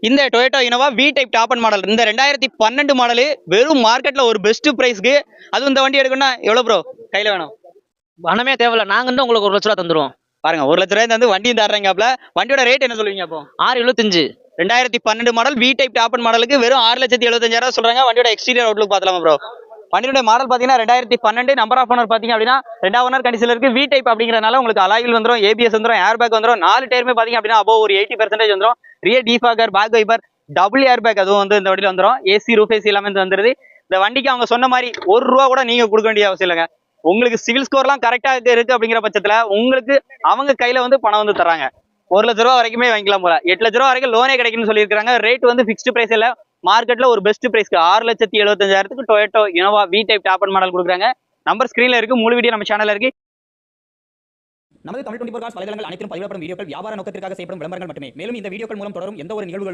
இந்த Toyota Innova V type top and model இந்த 2012 model வெறும் மார்க்கெட்ல ஒரு பெஸ்ட் பிரைஸ்க்கு. அதுவும் இந்த வண்டி எடுக்கணும்னா எவ்வளவு ப்ரோ கையில வேணும்? பணமே தேவையில்ல, நாங்க வந்து உங்களுக்கு 1,00,000 தந்துருவோம். பாருங்க, 1,00,000 தந்து வண்டியும் தர்றீங்கப்ல. வண்டியோட ரேட் என்ன சொல்லுவீங்க அப்போ? 6,75. 2012 model we type top and மாடலுக்கு வெறும் 6,75,000 சொல்றாங்க. வண்டியோட எக்ஸ்டீரியர் அவுட்லுக் பார்த்தலாமா ப்ரோ? வண்டியோட மாடல் பாத்தீங்கன்னா 2012, நம்பர் ஆஃப் ஓனர் பாத்தீங்க அப்படின்னா 2 ஓனர் கண்டிஷன்ல இருக்கு. வி டைப் அப்படிங்கறதுனால உங்களுக்கு அலாயில் வந்துரும், ஏபிஎஸ் வந்துரும், ஏர் பேக் வந்துரும். 4 டயருமே பாத்தீங்க அப்படின்னா above ஒரு 80% வந்துரும். Rear defogger, back wiper, double air bag அதுவும் வந்து இந்த வண்டியில வந்துரும். ஏசி ரூஃப் ஏசி எல்லாமே வந்துருது. இந்த வண்டிக்கு அவங்க சொன்ன மாதிரி ₹1 கூட நீங்க கொடுக்க வேண்டிய அவசியம் இல்லைங்க. உங்களுக்கு சிவில் ஸ்கோர்லாம் கரெக்டா இருக்கு அப்படிங்கிற பட்சத்துல உங்களுக்கு அவங்க கையில வந்து பணம் வந்து தராங்க. ₹1,00,000 வரைக்குமே வாங்கிக்கலாம் போல. ₹8,00,000 வரைக்கும் லோனே கிடைக்கும்னு சொல்லியிருக்காங்க. ரேட் வந்து பிக்ஸ்டு பிரைஸ் இல்ல, மார்க்கெட்ல ஒரு பெஸ்ட் பிரைஸ்க்கு 6,75,000 Toyota Innova V type top and model கொடுக்குறாங்க. நம்பர் ஸ்கிரீன்ல இருக்கு, முழு வீடியோ நம்ம சேனல்ல இருக்கு. நமது தமிழ் 24 காஸ் வலைதளங்கள் அனைத்தும் பதிவிடப்படும் வீடியோக்கள் வியாபார நோக்கத்திற்காக செய்யப்படும் விளம்பரங்கள் மட்டுமே. மேலும் இந்த வீடியோக்கள் மூலம் தொடரும் எந்த ஒரு நிகழ்வுகளும்